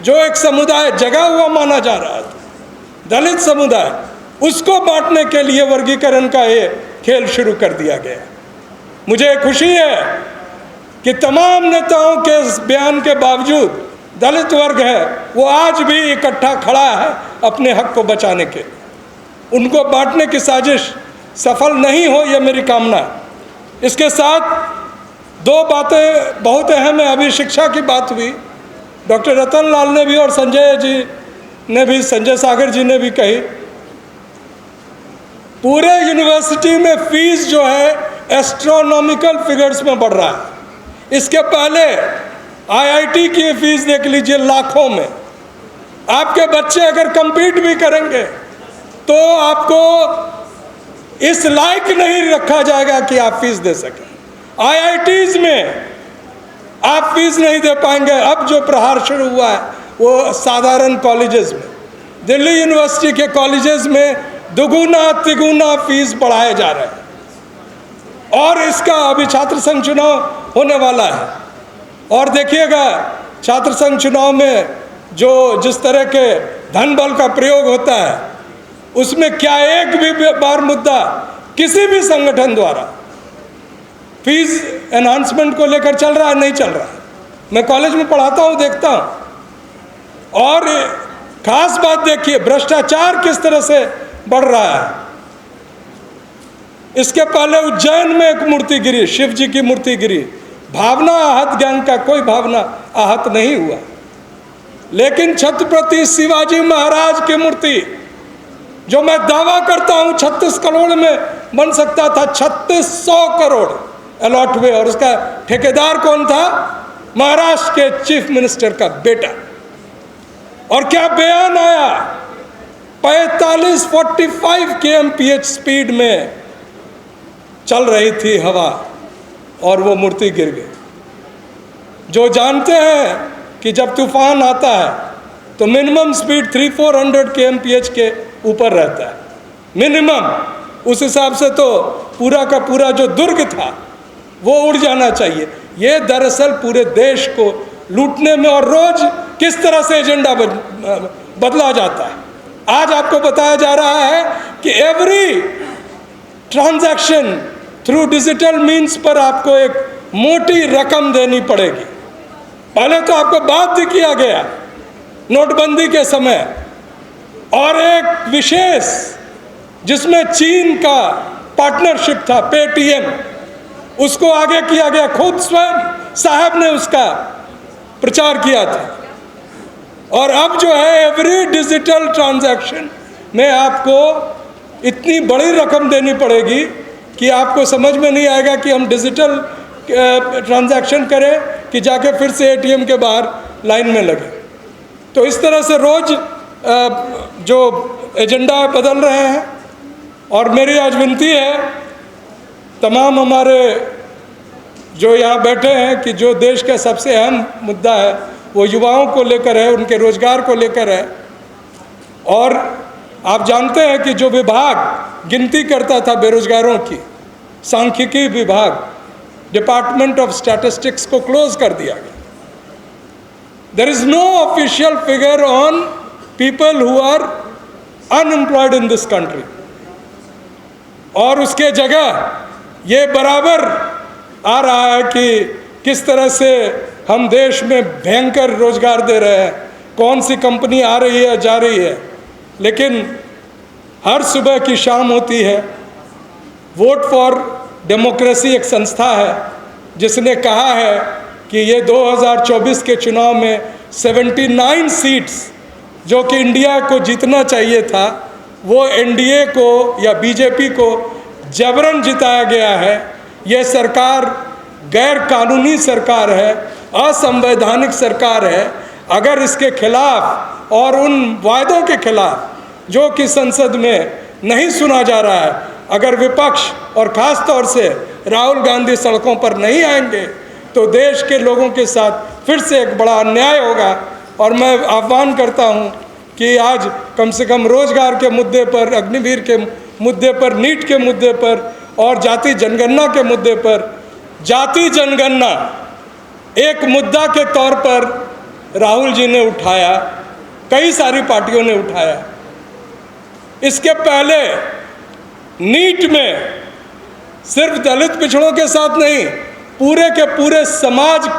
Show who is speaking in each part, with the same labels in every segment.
Speaker 1: जो एक समुदाय जगा हुआ माना जा रहा था, दलित समुदाय, उसको बांटने के लिए वर्गीकरण का ये खेल शुरू कर दिया गया। मुझे खुशी है कि तमाम नेताओं के इस बयान के बावजूद दलित वर्ग है वो आज भी इकट्ठा खड़ा है अपने हक को बचाने के लिए। उनको बांटने की साजिश सफल नहीं हो, यह मेरी कामना है। इसके साथ दो बातें बहुत अहम है। अभी शिक्षा की बात हुई, डॉक्टर रतन लाल ने भी और संजय जी ने भी, संजय सागर जी ने भी कही, पूरे यूनिवर्सिटी में फीस जो है एस्ट्रोनॉमिकल फिगर्स में बढ़ रहा है। इसके पहले आईआईटी की फीस देख लीजिए, लाखों में। आपके बच्चे अगर compete भी करेंगे तो आपको इस लायक नहीं रखा जाएगा कि आप फीस दे सकें। आईआईटीज में आप फीस नहीं दे पाएंगे। अब जो प्रहार शुरू हुआ है वो साधारण कॉलेजेस में, दिल्ली यूनिवर्सिटी के कॉलेजेस में दुगुना तिगुना फीस बढ़ाए जा रहे हैं। और इसका अभी छात्र संघ चुनाव होने वाला है और देखिएगा छात्र संघ चुनाव में जिस तरह के धन बल का प्रयोग होता है उसमें क्या एक भी बार मुद्दा किसी भी संगठन द्वारा फीस एनहांसमेंट को लेकर चल रहा है? नहीं चल रहा है। मैं कॉलेज में पढ़ाता हूँ, देखता हूँ। और खास बात देखिए, भ्रष्टाचार किस तरह से बढ़ रहा है। इसके पहले उज्जैन में एक मूर्ति गिरी, शिव जी की मूर्ति गिरी। भावना आहत गैंग का कोई भावना आहत नहीं हुआ, लेकिन छत्रपति शिवाजी महाराज की मूर्ति, जो मैं दावा करता हूं 36 करोड़ में बन सकता था, 3600 करोड़ अलॉट हुए। और उसका ठेकेदार कौन था? महाराष्ट्र के चीफ मिनिस्टर का बेटा। और क्या बयान आया, 45 kmph स्पीड में चल रही थी हवा और वो मूर्ति गिर गई। जो जानते हैं कि जब तूफान आता है तो मिनिमम स्पीड 300-400 kmph के ऊपर रहता है, मिनिमम। उस हिसाब से तो पूरा का पूरा जो दुर्ग था वो उड़ जाना चाहिए। ये दरअसल पूरे देश को लूटने में, और रोज किस तरह से एजेंडा बदला जाता है। आज आपको बताया जा रहा है कि every transaction through digital means पर आपको एक मोटी रकम देनी पड़ेगी। पहले तो आपको बाध्य किया गया नोटबंदी के समय, और एक विशेष जिसमें चीन का पार्टनरशिप था, पेटीएम, उसको आगे किया गया। खुद स्वयं साहब ने उसका प्रचार किया था। और अब जो है एवरी डिजिटल ट्रांजैक्शन में आपको इतनी बड़ी रकम देनी पड़ेगी कि आपको समझ में नहीं आएगा कि हम डिजिटल ट्रांजैक्शन करें कि जाके फिर से एटीएम के बाहर लाइन में लगे। तो इस तरह से रोज जो एजेंडा बदल रहे हैं। और मेरी आज विनती है तमाम हमारे जो यहाँ बैठे हैं कि जो देश का सबसे अहम मुद्दा है वो युवाओं को लेकर है, उनके रोजगार को लेकर है। और आप जानते हैं कि जो विभाग गिनती करता था बेरोजगारों की, सांख्यिकी विभाग, डिपार्टमेंट ऑफ स्टैटिस्टिक्स को क्लोज कर दिया गया। There is no official figure on people who are unemployed in this country. और उसके जगह ये बराबर आ रहा है कि किस तरह से हम देश में भयंकर रोजगार दे रहे हैं, कौन सी कंपनी आ रही है, जा रही है। लेकिन हर सुबह की शाम होती है। वोट फॉर डेमोक्रेसी एक संस्था है जिसने कहा है कि ये 2024 के चुनाव में 79 सीट्स जो कि इंडिया को जीतना चाहिए था, वो एनडीए को या बीजेपी को जबरन जिताया गया है। ये सरकार गैर कानूनी सरकार है, असंवैधानिक सरकार है। अगर इसके खिलाफ और उन वायदों के खिलाफ जो कि संसद में नहीं सुना जा रहा है, अगर विपक्ष और ख़ास तौर से राहुल गांधी सड़कों पर नहीं आएंगे तो देश के लोगों के साथ फिर से एक बड़ा अन्याय होगा। और मैं आह्वान करता हूं कि आज कम से कम रोजगार के मुद्दे पर, अग्निवीर के मुद्दे पर, नीट के मुद्दे पर और जाति जनगणना के मुद्दे पर, जाति जनगणना एक मुद्दा के तौर पर राहुल जी ने उठाया, कई सारी पार्टियों ने उठाया। इसके पहले नीट में सिर्फ दलित पिछड़ों के साथ नहीं, पूरे के पूरे समाज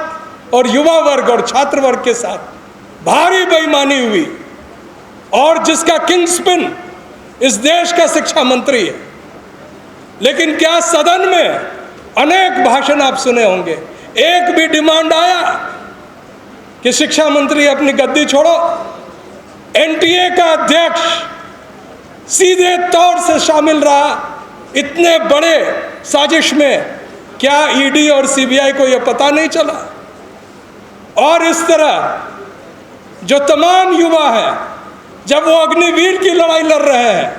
Speaker 1: और युवा वर्ग और छात्र वर्ग के साथ भारी बेईमानी हुई, और जिसका किंगस्पिन इस देश का शिक्षा मंत्री है। लेकिन क्या सदन में अनेक भाषण आप सुने होंगे, एक भी डिमांड आया कि शिक्षा मंत्री अपनी गद्दी छोड़ो? एनटीए का अध्यक्ष सीधे तौर से शामिल रहा इतने बड़े साजिश में, क्या ईडी और सीबीआई को यह पता नहीं चला? और इस तरह जो तमाम युवा हैं, जब वो अग्निवीर की लड़ाई लड़ रहे हैं,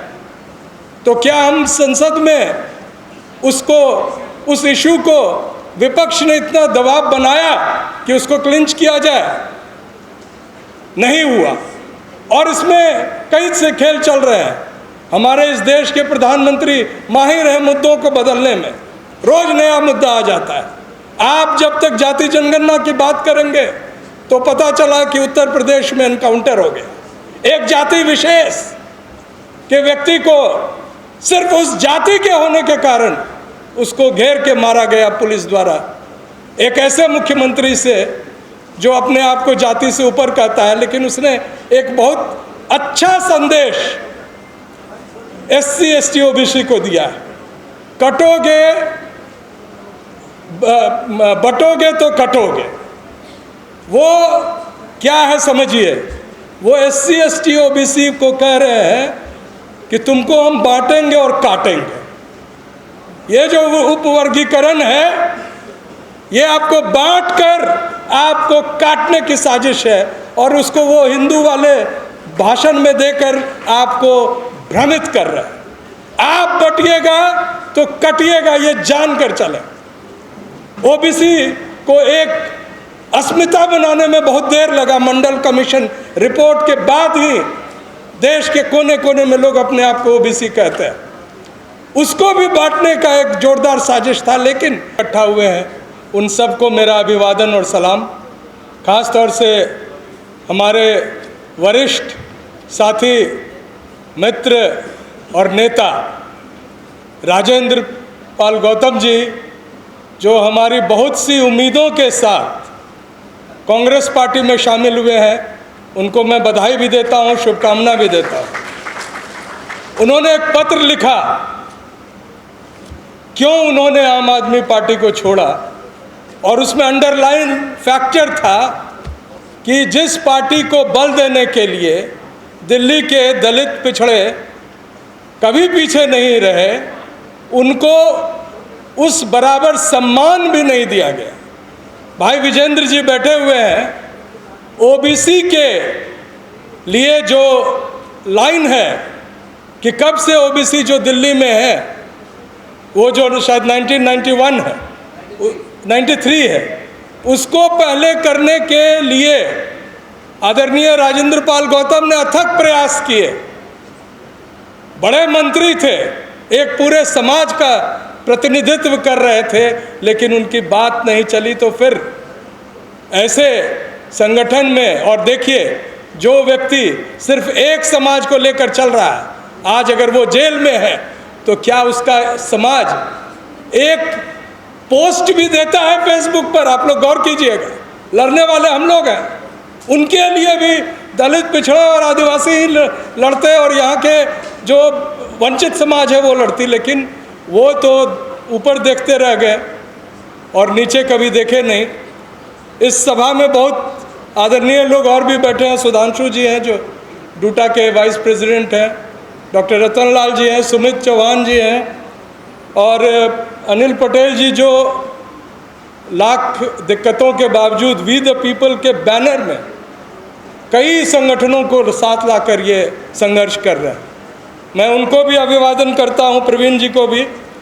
Speaker 1: तो क्या हम संसद में उस इशू को विपक्ष ने इतना दबाव बनाया कि उसको क्लिंच किया जाए? नहीं हुआ। और इसमें कई से खेल चल रहे हैं। हमारे इस देश के प्रधानमंत्री माहिर हैं मुद्दों को बदलने में, रोज नया मुद्दा आ जाता है। आप जब तक जाति जनगणना की बात करेंगे तो पता चला कि उत्तर प्रदेश में एनकाउंटर हो गया। एक जाति विशेष के व्यक्ति को सिर्फ उस जाति के होने के कारण उसको घेर के मारा गया पुलिस द्वारा। एक ऐसे मुख्यमंत्री से जो अपने आप को जाति से ऊपर कहता है, लेकिन उसने एक बहुत अच्छा संदेश SC ST OBC को दिया है। कटोगे बटोगे तो कटोगे। वो क्या है समझिए, वो SC ST OBC को कह रहे हैं कि तुमको हम बांटेंगे और काटेंगे। ये जो उपवर्गीकरण है, ये आपको बांटकर आपको काटने की साजिश है, और उसको वो हिंदू वाले भाषण में देकर आपको भ्रमित कर रहे हैं। आप बटिएगा तो कटिएगा, ये जानकर चले। OBC को एक अस्मिता बनाने में बहुत देर लगा। मंडल कमीशन रिपोर्ट के बाद ही देश के कोने कोने में लोग अपने आप को OBC कहते हैं। उसको भी बांटने का एक जोरदार साजिश था, लेकिन इकट्ठा हुए हैं उन सबको मेरा अभिवादन और सलाम। खास तौर से हमारे वरिष्ठ साथी, मित्र और नेता राजेंद्र पाल गौतम जी, जो हमारी बहुत सी उम्मीदों के साथ कांग्रेस पार्टी में शामिल हुए हैं, उनको मैं बधाई भी देता हूं, शुभकामना भी देता हूं। उन्होंने एक पत्र लिखा क्यों उन्होंने आम आदमी पार्टी को छोड़ा, और उसमें अंडरलाइन फैक्टर था कि जिस पार्टी को बल देने के लिए दिल्ली के दलित पिछड़े कभी पीछे नहीं रहे, उनको उस बराबर सम्मान भी नहीं दिया गया। भाई विजेंद्र जी बैठे हुए हैं, OBC के लिए जो लाइन है कि कब से OBC जो दिल्ली में है, वो जो शायद 1991 है, 93 है, उसको पहले करने के लिए आदरणीय राजेंद्र पाल गौतम ने अथक प्रयास किए। बड़े मंत्री थे, एक पूरे समाज का प्रतिनिधित्व कर रहे थे, लेकिन उनकी बात नहीं चली। तो फिर ऐसे संगठन में, और देखिए जो व्यक्ति सिर्फ एक समाज को लेकर चल रहा है, आज अगर वो जेल में है तो क्या उसका समाज एक पोस्ट भी देता है फेसबुक पर? आप लोग गौर कीजिएगा, लड़ने वाले हम लोग हैं, उनके लिए भी दलित पिछड़ा और आदिवासी ही लड़ते हैं, और यहाँ के जो वंचित समाज है वो लड़ती, लेकिन वो तो ऊपर देखते रह गए और नीचे कभी देखे नहीं। इस सभा में बहुत आदरणीय लोग और भी बैठे हैं। सुधांशु जी हैं जो डूटा के वाइस प्रेसिडेंट हैं, डॉक्टर रतनलाल जी हैं, सुमित चौहान जी हैं, और अनिल पटेल जी जो लाख दिक्कतों के बावजूद वी द पीपल के बैनर में कई संगठनों को साथ लाकर ये संघर्ष कर रहे हैं। मैं उनको भी अभिवादन करता हूँ, प्रवीण जी को भी।